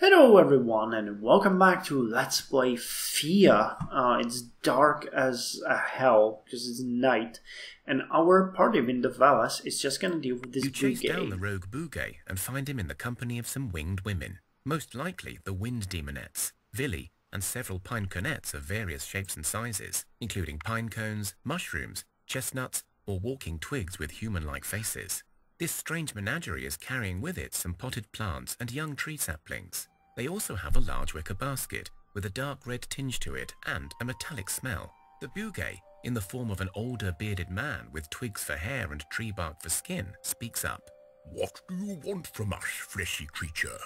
Hello everyone and welcome back to Let's Play Thea. It's dark as hell because it's night and our party in the Veles is just gonna deal with this You chase Bouguet. down the rogue Bouguet and find him in the company of some winged women, most likely the wind demonettes, Veles, and several pine conettes of various shapes and sizes, including pine cones, mushrooms, chestnuts, or walking twigs with human-like faces. This strange menagerie is carrying with it some potted plants and young tree saplings. They also have a large wicker basket with a dark red tinge to it and a metallic smell. The Bouguet, in the form of an older bearded man with twigs for hair and tree bark for skin, speaks up. What do you want from us, fleshy creature?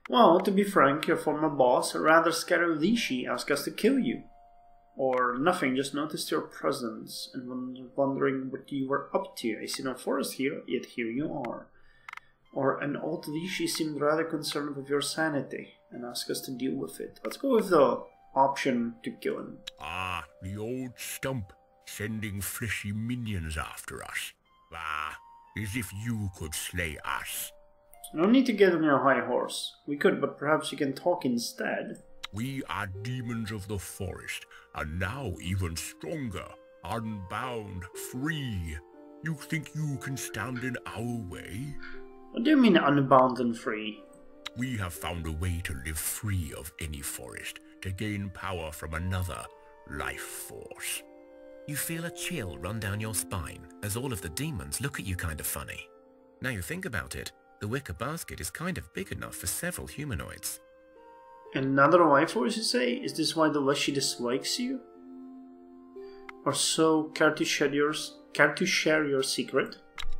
Well, to be frank, your former boss, rather Scaravlici, asked us to kill you. Or nothing, just noticed your presence and wondering what you were up to. I see no forest here, yet here you are. Or an old Lishi seemed rather concerned with your sanity and asked us to deal with it. Let's go with the option to kill him. Ah, the old stump, sending fleshy minions after us. Ah, as if you could slay us. No need to get on your high horse. We could, but perhaps you can talk instead. We are demons of the forest, and now even stronger, unbound, free. You think you can stand in our way? What do you mean unbound and free? We have found a way to live free of any forest, to gain power from another life force. You feel a chill run down your spine as all of the demons look at you kind of funny. Now you think about it, the wicker basket is kind of big enough for several humanoids. Another life force, you say? Is this why the Leshy dislikes you? Or so care to share your secret?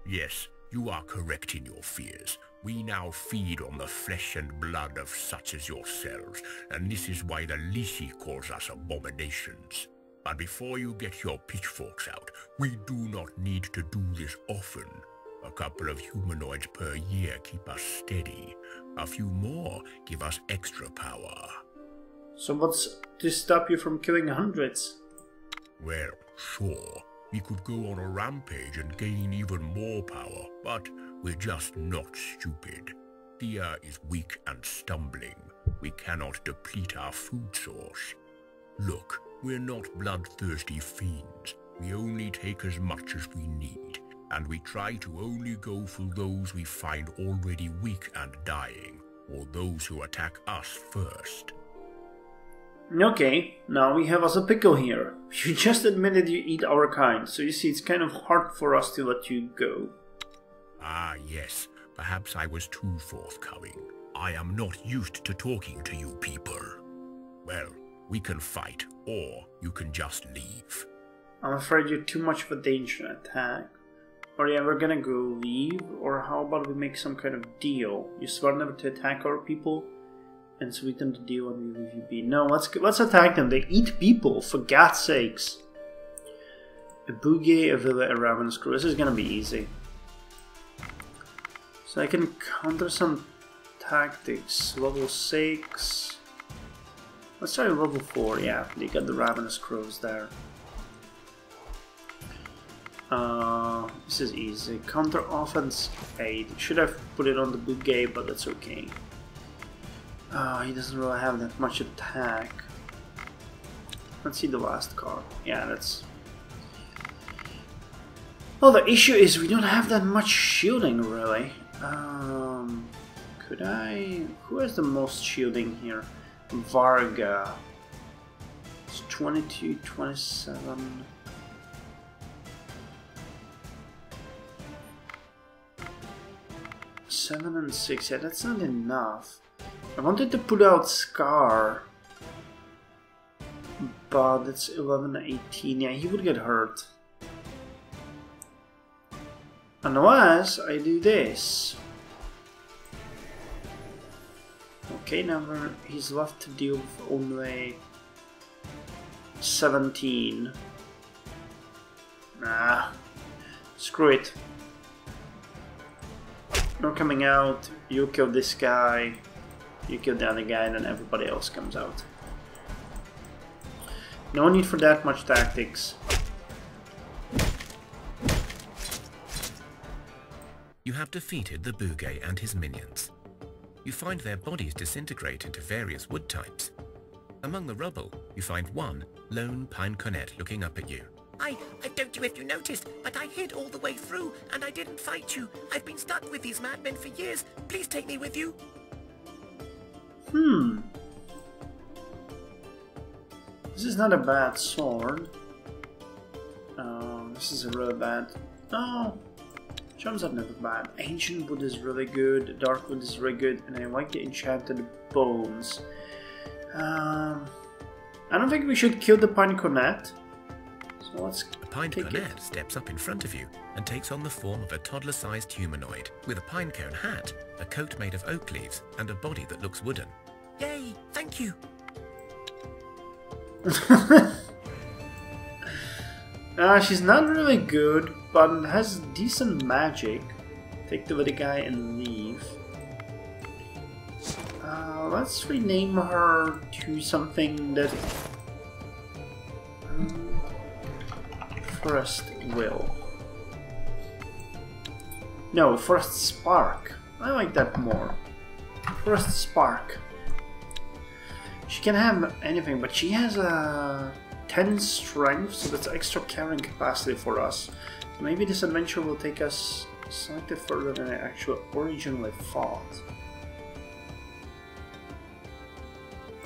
Yes, you are correct in your fears. We now feed on the flesh and blood of such as yourselves, and this is why the Lishi calls us abominations. But before you get your pitchforks out, we do not need to do this often. A couple of humanoids per year keep us steady. A few more give us extra power. So what's to stop you from killing hundreds? Well, sure. We could go on a rampage and gain even more power, but we're just not stupid. Thea is weak and stumbling. We cannot deplete our food source. Look, we're not bloodthirsty fiends. We only take as much as we need, and we try to only go for those we find already weak and dying, or those who attack us first. Okay, now we have us a pickle here. You just admitted you eat our kind, so you see it's kind of hard for us to let you go. Ah, yes. Perhaps I was too forthcoming. I am not used to talking to you people. Well, we can fight, or you can just leave. I'm afraid you're too much of a danger to attack. Are you ever gonna go leave? Or how about we make some kind of deal? You swear never to attack our people? And sweeten the deal and we leave you be. No, let's attack them. They eat people, for God's sakes. A Bouguet, a Villa, a Ravenous crew. This is gonna be easy. So I can counter some tactics. Level 6. Let's try level 4, yeah. They got the Ravenous crows there. This is easy. Counter offense 8. Should have put it on the Bouguet, but that's okay. He doesn't really have that much attack. Let's see the last card. Yeah, that's... Well, the issue is we don't have that much shielding, really. Could I... Who has the most shielding here? Varga. It's 22, 27... 7 and 6, yeah, that's not enough. I wanted to put out Scar, but it's 11 and 18, yeah, he would get hurt. Unless I do this. Okay, now he's left to deal with only 17. Nah, screw it. No coming out, you kill this guy, you kill the other guy, and then everybody else comes out. No need for that much tactics. You have defeated the Bouguet and his minions. you find their bodies disintegrate into various wood types. Among the rubble, you find one lone pine cornet looking up at you. I don't know if you noticed, but I hid all the way through, and I didn't fight you. I've been stuck with these madmen for years. Please take me with you. This is not a bad sword. This is a really bad... No! Charms are never bad. Ancient wood is really good, dark wood is really good, and I like the enchanted bones. I don't think we should kill the pine cornet. So let's The pine cornet steps up in front of you and takes on the form of a toddler-sized humanoid with a pinecone hat, a coat made of oak leaves, and a body that looks wooden. Yay, thank you. She's not really good, but has decent magic. Take the other guy and leave. Let's rename her to something that... Forest Will. No, Forest Spark. I like that more. Forest Spark. She can have anything, but she has a 10 strength, so that's extra carrying capacity for us. Maybe this adventure will take us slightly further than I actually originally thought.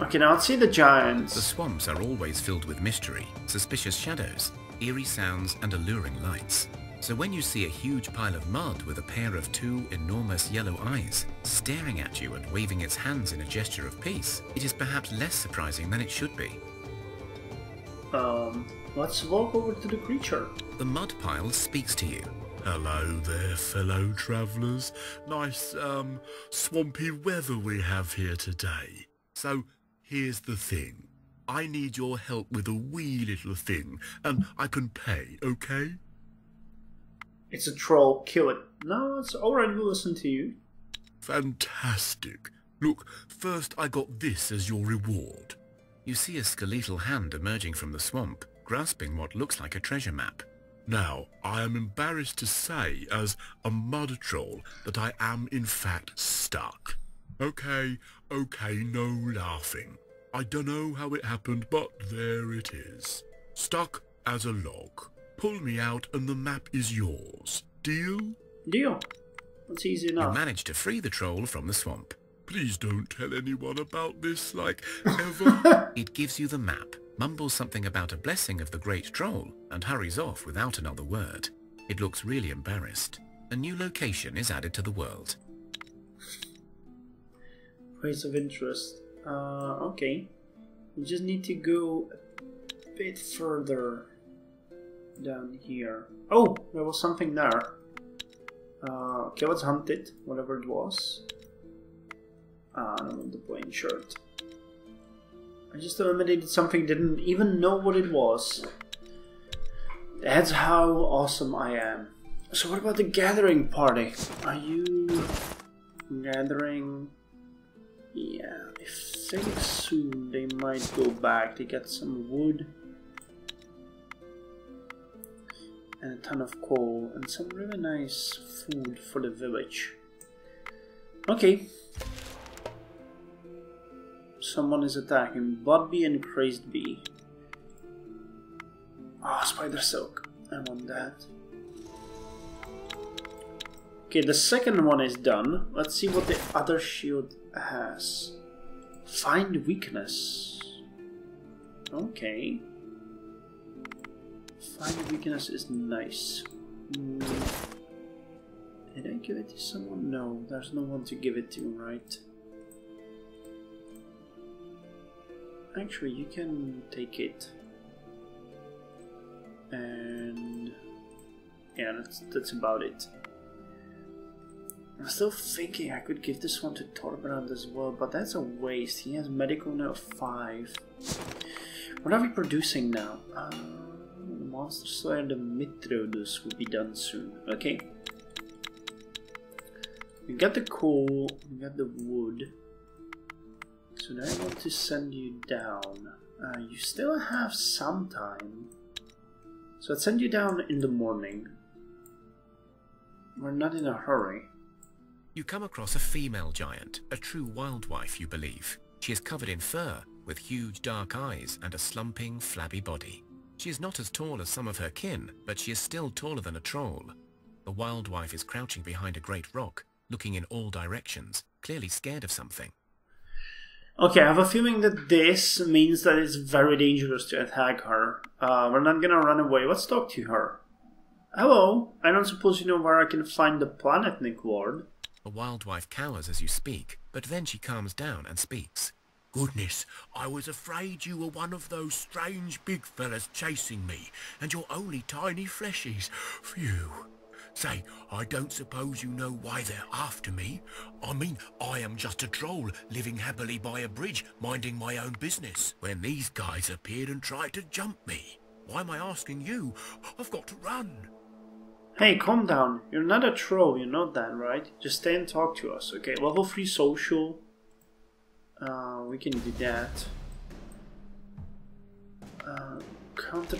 Okay, now let's see the giants. The swamps are always filled with mystery, suspicious shadows, eerie sounds, and alluring lights. So when you see a huge pile of mud with a pair of two enormous yellow eyes staring at you and waving its hands in a gesture of peace, it is perhaps less surprising than it should be. Let's walk over to the creature. The mud pile speaks to you. Hello there, fellow travellers. Nice, swampy weather we have here today. So, here's the thing. I need your help with a wee little thing, and I can pay, okay? It's a troll, kill it. No, it's alright, we'll listen to you. Fantastic. Look, first I got this as your reward. You see a skeletal hand emerging from the swamp, grasping what looks like a treasure map. Now, I am embarrassed to say, as a mud troll, that I am in fact stuck. Okay, no laughing. I dunno how it happened, but there it is. Stuck as a log. Pull me out and the map is yours. Deal? Deal. That's easy enough. You manage to free the troll from the swamp. Please don't tell anyone about this, like, ever. It gives you the map, mumbles something about a blessing of the great troll, and hurries off without another word. It looks really embarrassed. A new location is added to the world. Points of interest. Okay. We just need to go a bit further down here. Oh, there was something there. Okay, let's hunt it, whatever it was. I don't want the plain shirt. I just eliminated something, didn't even know what it was. That's how awesome I am. So what about the gathering party? Are you gathering? Yeah, I think soon they might go back. They get some wood and a ton of coal and some really nice food for the village. Okay. Someone is attacking. Budbee and Crazed Bee. Ah, oh, spider silk. I want that. Okay, the second one is done. Let's see what the other shield has. Find weakness. Okay. Find weakness is nice. Did I give it to someone? No, there's no one to give it to, right? Actually, you can take it. And yeah, that's about it. I'm still thinking I could give this one to Torbrand as well, but that's a waste. He has medical now of 5. What are we producing now? The Monster Slayer and the Mitrodus will be done soon. Okay. We got the coal, we got the wood. So now I want to send you down. You still have some time. So I'll send you down in the morning. We're not in a hurry. You come across a female giant, a true wild wife, you believe. She is covered in fur, with huge dark eyes and a slumping, flabby body. She is not as tall as some of her kin, but she is still taller than a troll. The wild wife is crouching behind a great rock, looking in all directions, clearly scared of something. Okay, I have a feeling that this means that it's very dangerous to attack her. We're not gonna run away. Let's talk to her. Hello, I don't suppose you know where I can find the planet, Nick Ward. The wild wife cowers as you speak, but then she calms down and speaks. Goodness, I was afraid you were one of those strange big fellas chasing me, and you're only tiny fleshies. Phew. Say, I don't suppose you know why they're after me. I mean, I am just a troll, living happily by a bridge, minding my own business, when these guys appeared and tried to jump me. Why am I asking you? I've got to run. Hey, calm down. You're not a troll, you know that, right? Just stay and talk to us, okay? Level 3 social. We can do that. Counter...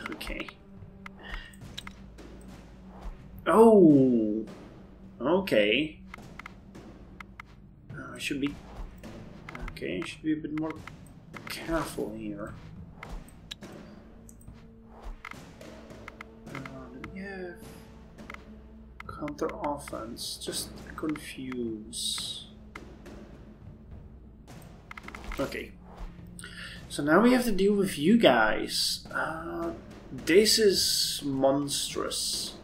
okay. Oh! Okay. I should be... okay, I should be a bit more careful here. Yeah. Counter offense. Just confuse. Okay. So now we have to deal with you guys. This is monstrous.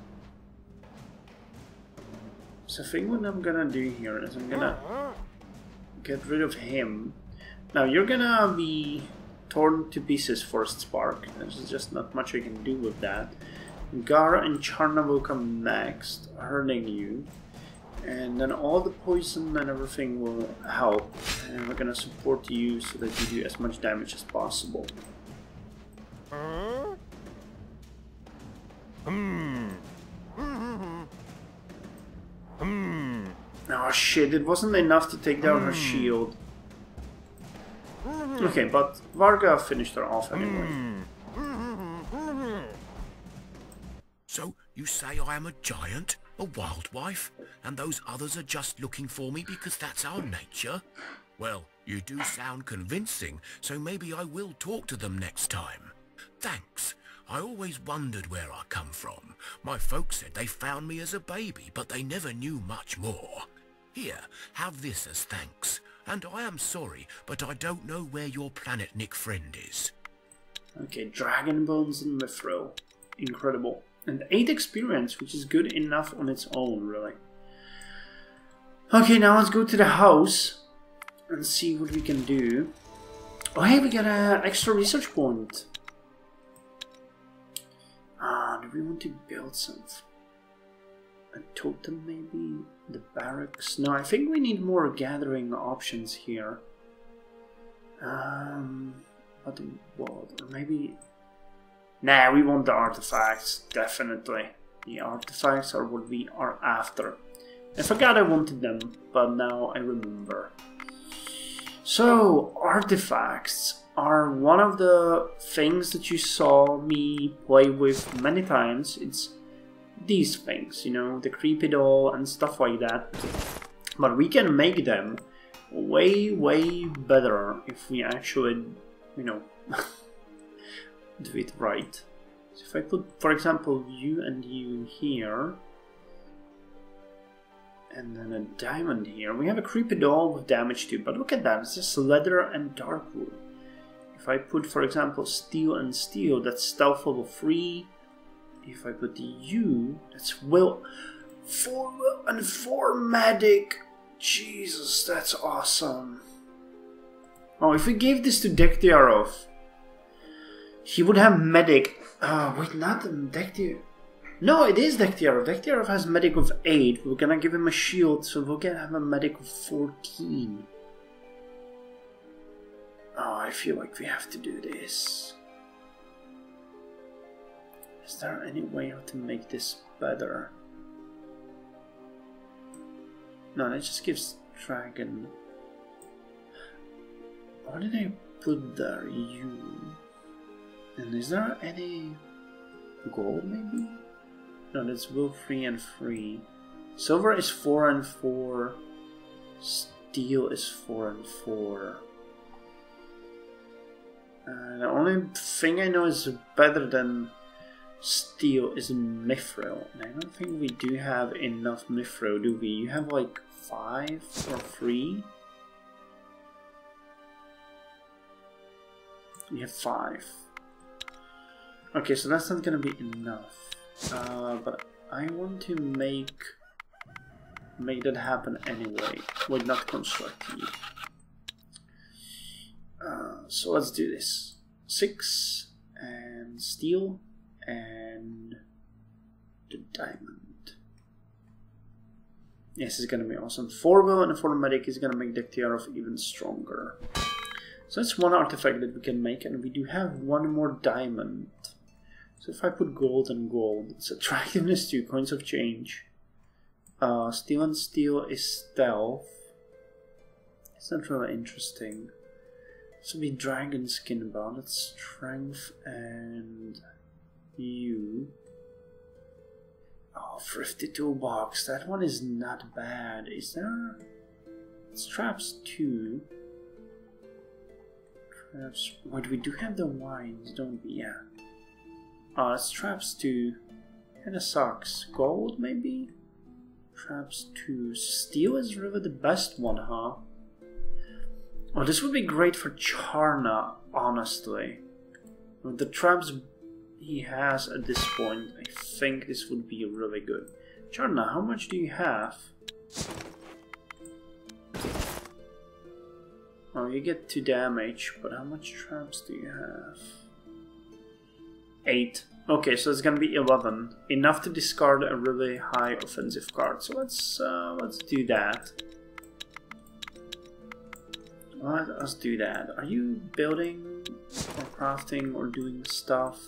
So I think what I'm gonna do here is I'm gonna get rid of him. Now you're gonna be torn to pieces, Forest Spark. There's just not much I can do with that. Gara and Charna will come next, hurting you. And then all the poison and everything will help. And we're gonna support you so that you do as much damage as possible. Oh shit, it wasn't enough to take down her shield. Okay, but Varga finished her off anyway. So, you say I am a giant, a wild wife, and those others are just looking for me because that's our nature? Well, you do sound convincing, so maybe I will talk to them next time. Thanks. I always wondered where I come from. My folks said they found me as a baby, but they never knew much more. Here, have this as thanks. And I am sorry, but I don't know where your planet Nick friend is. Okay, Dragon Bones and Mithril. Incredible. And 8 experience, which is good enough on its own, really. Okay, now let's go to the house and see what we can do. Oh hey, we got an extra research point. Do we want to build something? A totem maybe? The barracks? No, I think we need more gathering options here. But what? Or maybe... Nah, we want the artifacts, definitely. The artifacts are what we are after. I forgot I wanted them, but now I remember. So, artifacts are one of the things that you saw me play with many times. It's these things, you know, the creepy doll and stuff like that. But we can make them way, way better if we actually, you know, do it right. So if I put, for example, you and you here, and then a diamond here, we have a creepy doll with damage too, but look at that, it's just leather and dark wood. If I put, for example, steel and steel, that's stealth level 3. If I put you, that's will, 4 will and 4 medic. Jesus, that's awesome. Oh, if we gave this to Dektiarov, he would have medic. Wait, not Dektiarov. No, it is Dektiarov. Dektiarov has medic of 8. We're gonna give him a shield, so we're gonna have a medic of 14. Oh, I feel like we have to do this. Is there any way to make this better? No, that just gives dragon. What did I put there? You. And is there any gold maybe? No, that's will free and free. Silver is 4 and 4. Steel is 4 and 4. The only thing I know is better than steel is mithril. And I don't think we do have enough mithril, do we? You have like 5 or 3? We have 5. Okay, so that's not gonna be enough. But I want to make that happen anyway. Wait, not constructing. So let's do this. 6 and steel and the diamond. Yes, it's gonna be awesome. 4-will and 4 medic is gonna make Dictyarov even stronger. So that's one artifact that we can make, and we do have one more diamond. So if I put gold and gold, it's attractiveness 2, coins of change. Steel and steel is stealth. It's not really interesting. This will be dragon skin bound. It's strength and you. Oh, thrifty toolbox. That one is not bad. Is there? It's traps 2. Traps. Wait, we do have the wines, don't we? Yeah. It's traps 2. Kinda sucks. Gold, maybe? Traps 2. Steel is really the best one, huh? Oh, this would be great for Charna, honestly. With the traps he has at this point, I think this would be really good. Charna, how much do you have? Oh, you get 2 damage, but how much traps do you have? 8. Okay, so it's gonna be 11. Enough to discard a really high offensive card. So let's do that. Let us do that. Are you building or crafting or doing stuff?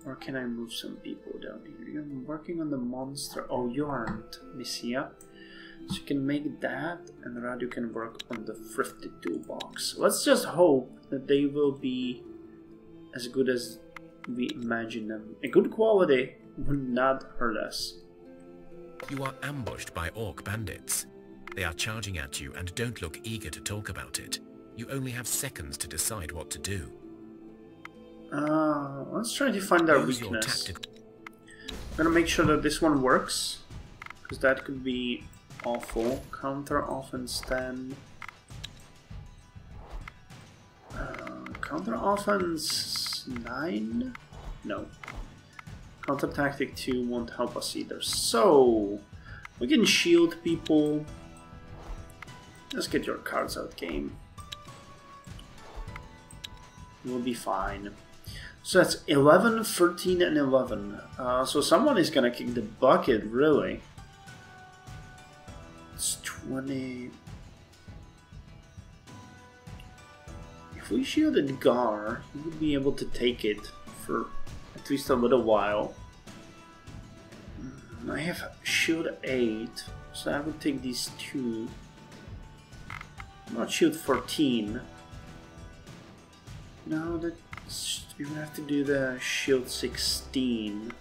Or can I move some people down here? You're working on the monster. Oh, you aren't, Missia. So you can make that, and Radu can work on the thrifty toolbox. Let's just hope that they will be as good as we imagine them. A good quality would not hurt us. You are ambushed by orc bandits. They are charging at you and don't look eager to talk about it. You only have seconds to decide what to do. Let's try to find our weakness. I'm gonna make sure that this one works, because that could be awful. Counter offense 10. Counter offense 9? No. Counter tactic 2 won't help us either. So we can shield people. Let's get your cards out, game. We'll be fine. So that's 11, 13, and 11. So someone is gonna kick the bucket, really. It's 20. If we shielded Gar, he would be able to take it for at least a little while. I have shield 8, so I would take these 2. Not shield 14. No, that's, we would have to do the shield 16.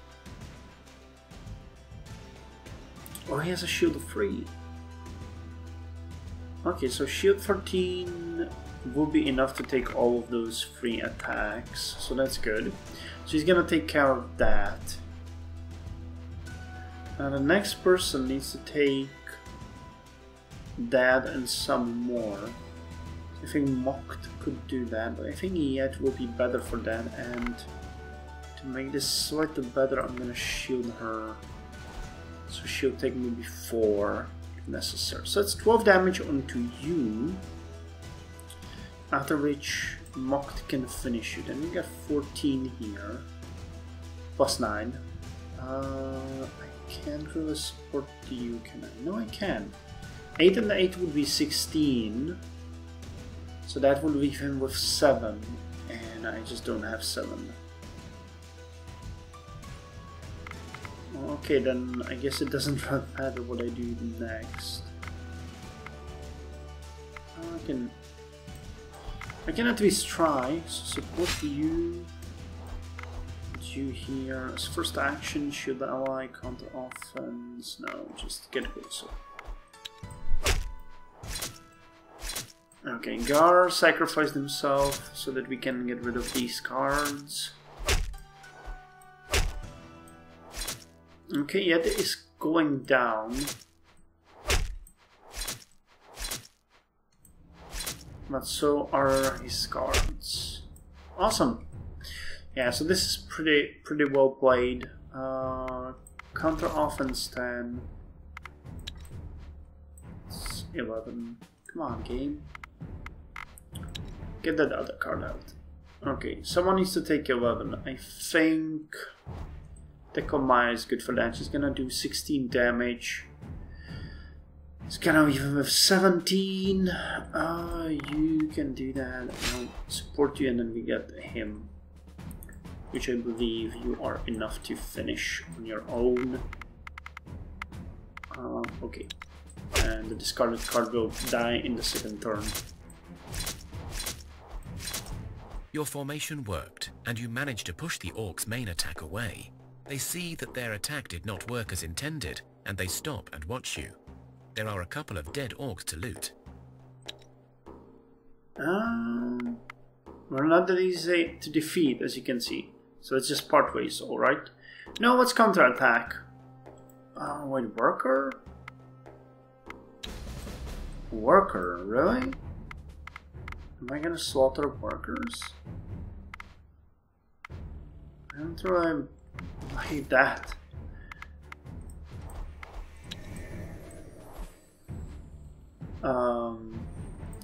Oh, he has a shield 3. Okay, so shield 14 will be enough to take all of those 3 attacks, so that's good. So he's gonna take care of that. Now the next person needs to take that and some more. I think Mocked could do that, but I think Yet will be better for that, and to make this slightly better I'm gonna shield her. So she'll take maybe 4 if necessary. So it's 12 damage onto you, after which Mocked can finish you. Then we got 14 here, plus 9. I can't really support you, can I? No, I can. 8 and 8 would be 16. So that would leave him with 7. And I just don't have 7. Okay, then I guess it doesn't really matter what I do next. I can at least try. So support you. you here. As first action, should the ally counter offense? No, just get closer. Okay, Gar sacrificed himself so that we can get rid of these cards. Okay, Yet is going down. But so are his cards. Awesome. Yeah, so this is pretty well played. Counter offense 10. It's 11. Come on, game. Get that other card out. Okay, someone needs to take 11. I think Tekomaya is good for that. She's gonna do 16 damage. It's gonna even with 17. You can do that. I'll support you, and then we get him, which I believe you are enough to finish on your own. Okay, and the discarded card will die in the second turn. Your formation worked, and you managed to push the orcs' main attack away. They see that their attack did not work as intended, and they stop and watch you. There are a couple of dead orcs to loot. We're not that easy to defeat, as you can see. So it's just part ways, alright? No, let's counterattack. Wait, worker? Worker, really? Am I gonna slaughter workers? I don't really like that.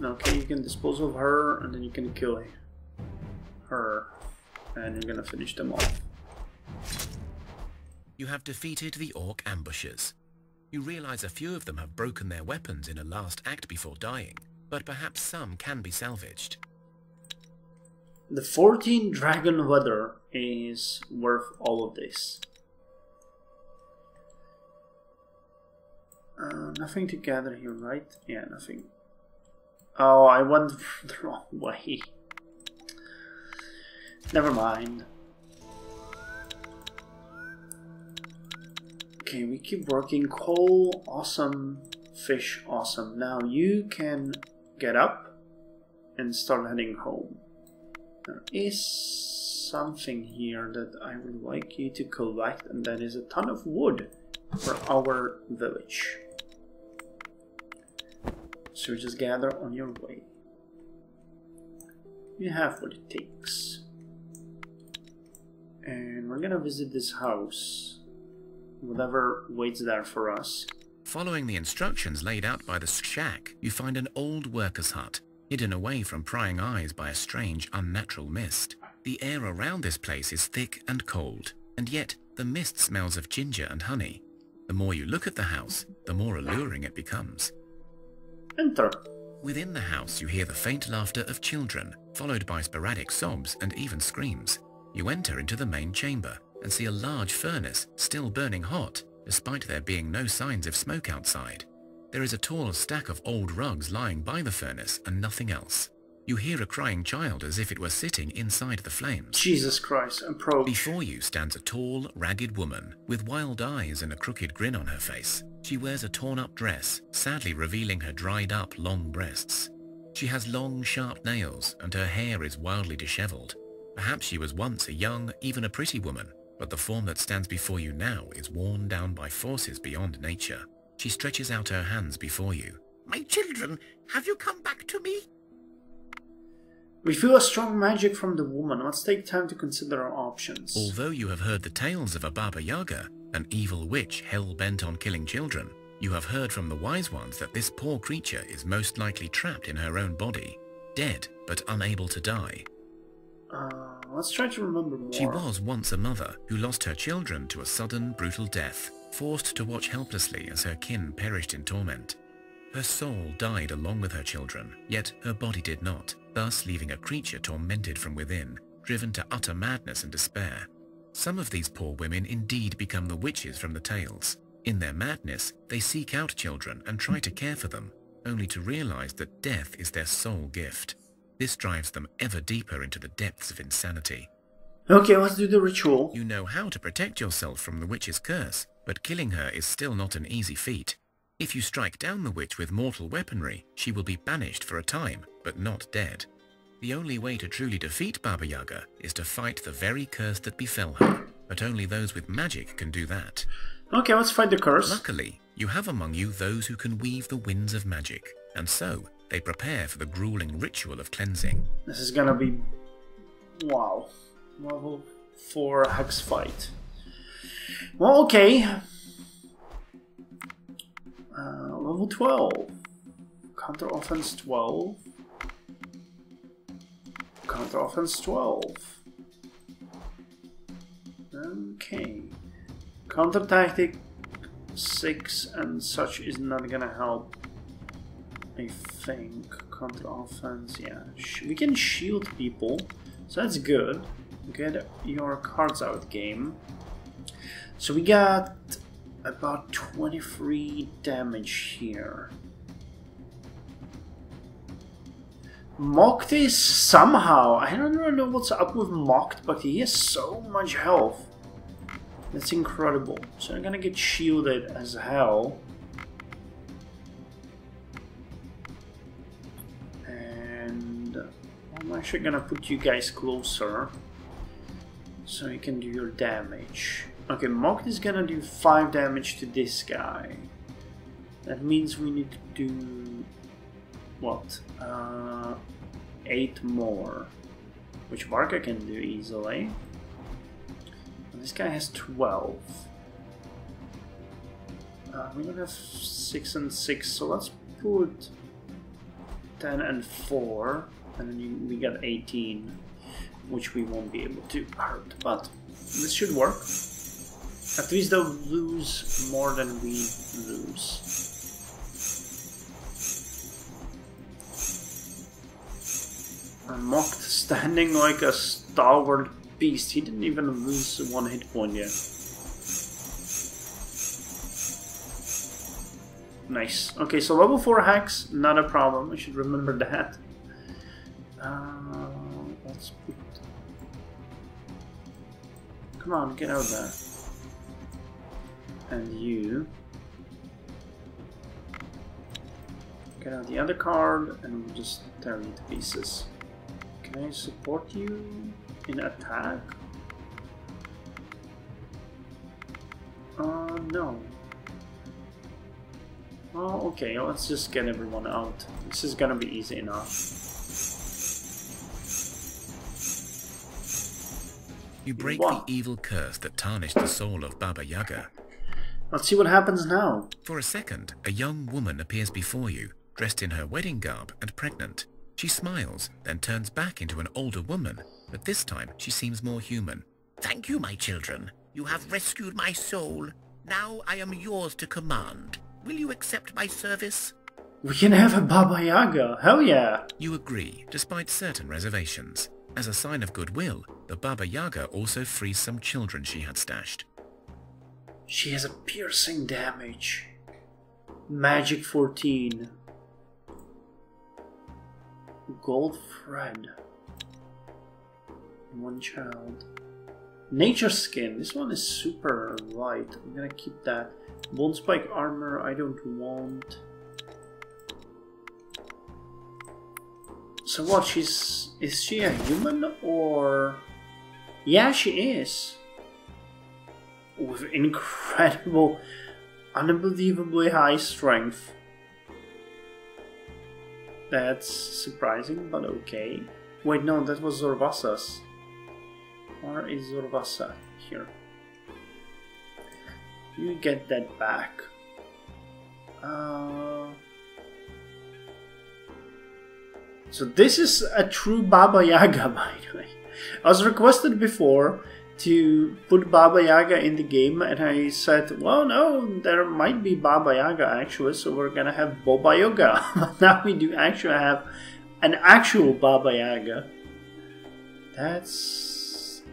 Okay, you can dispose of her, and then you can kill her, and you're gonna finish them off. You have defeated the orc ambushers. You realize a few of them have broken their weapons in a last act before dying, but perhaps some can be salvaged. The 14 dragon weather is worth all of this. Nothing to gather here, right? Yeah, nothing. Oh, I went the wrong way. Never mind. Okay, we keep working. Coal, awesome. Fish, awesome. Now you can get up and start heading home. There is something here that I would like you to collect, and that is a ton of wood for our village. So just gather on your way. You have what it takes. And we're gonna visit this house. Whatever waits there for us. Following the instructions laid out by the shack, you find an old worker's hut, hidden away from prying eyes by a strange, unnatural mist. The air around this place is thick and cold, and yet the mist smells of ginger and honey. The more you look at the house, the more alluring it becomes. Enter. Within the house, you hear the faint laughter of children, followed by sporadic sobs and even screams. You enter into the main chamber and see a large furnace still burning hot, despite there being no signs of smoke outside. There is a tall stack of old rugs lying by the furnace and nothing else. You hear a crying child as if it were sitting inside the flames. Jesus Christ, approach. Before you stands a tall, ragged woman with wild eyes and a crooked grin on her face. She wears a torn-up dress, sadly revealing her dried-up, long breasts. She has long, sharp nails, and her hair is wildly disheveled. Perhaps she was once a young, even a pretty woman, but the form that stands before you now is worn down by forces beyond nature. She stretches out her hands before you. My children, have you come back to me? We feel a strong magic from the woman. Let's take time to consider our options. Although you have heard the tales of a Baba Yaga, an evil witch hell-bent on killing children, you have heard from the wise ones that this poor creature is most likely trapped in her own body, dead but unable to die. Let's try to remember more. She was once a mother who lost her children to a sudden, brutal death, forced to watch helplessly as her kin perished in torment. Her soul died along with her children, yet her body did not, thus leaving a creature tormented from within, driven to utter madness and despair. Some of these poor women indeed become the witches from the tales. In their madness, they seek out children and try to care for them, only to realize that death is their sole gift. This drives them ever deeper into the depths of insanity. Okay, let's do the ritual. You know how to protect yourself from the witch's curse, but killing her is still not an easy feat. If you strike down the witch with mortal weaponry, she will be banished for a time, but not dead. The only way to truly defeat Baba Yaga is to fight the very curse that befell her, but only those with magic can do that. Okay, let's fight the curse. Luckily, you have among you those who can weave the winds of magic, and so they prepare for the grueling ritual of cleansing. This is gonna be... wow. Level 4 hex fight. Well, okay. Level 12. Counter offense 12. Counter offense 12. Okay. Counter tactic 6 and such is not gonna help. I think. Counter offense, yeah. We can shield people, so that's good. Get your cards out, game. So we got about 23 damage here. Mocked is somehow, I don't really know what's up with Mocked, but he has so much health. That's incredible. So I'm gonna get shielded as hell. And I'm actually gonna put you guys closer, so you can do your damage. Okay, Mocked is gonna do 5 damage to this guy. That means we need to do... what? 8 more. Which Barca can do easily. And this guy has 12. We don't have 6 and 6, so let's put 10 and 4. And then we got 18. Which we won't be able to hurt, but this should work. At least they'll lose more than we lose. And Mocked standing like a stalwart beast. He didn't even lose 1 hit point yet. Nice. Okay, so level 4 hacks, not a problem. I should remember that. Let's put... come on, get out there. And you... get out the other card and we'll just tear you to pieces. Can I support you in attack? No. Oh, okay, let's just get everyone out. This is gonna be easy enough. You break the evil curse that tarnished the soul of Baba Yaga. Let's see what happens now. For a second, a young woman appears before you, dressed in her wedding garb and pregnant. She smiles, then turns back into an older woman, but this time she seems more human. Thank you, my children. You have rescued my soul. Now I am yours to command. Will you accept my service? We can have a Baba Yaga, hell yeah! You agree, despite certain reservations. As a sign of goodwill, the Baba Yaga also frees some children she had stashed. She has a piercing damage. Magic 14. Gold thread. 1 child. Nature skin. This one is super light. I'm gonna keep that. Bone spike armor I don't want. So what, is she a human or... yeah, she is. With incredible, unbelievably high strength. That's surprising, but okay. Wait, no, that was Zorvasa's. Or is Zorvasa here? You get that back. So this is a true Baba Yaga, by the way. I was requested before to put Baba Yaga in the game, and I said, well, no, there might be Baba Yaga actually, so we're gonna have Baba Yaga. But now we do actually have an actual Baba Yaga. That's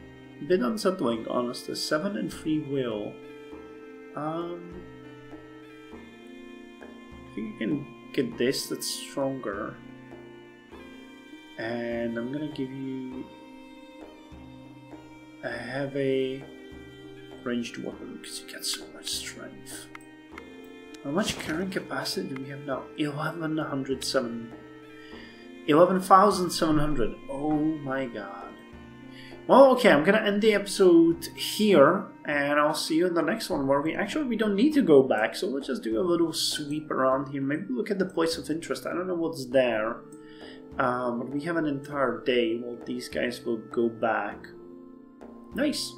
a bit unsettling, honestly. 7 and free will. I think you can get this, that's stronger. And I'm gonna give you a heavy ranged weapon because you get so much strength. How much carrying capacity do we have now? 11,700. Oh my god. Well, okay, I'm gonna end the episode here, and I'll see you in the next one where we don't need to go back, so we'll just do a little sweep around here. Maybe look at the place of interest. I don't know what's there, but we have an entire day while these guys will go back. Nice.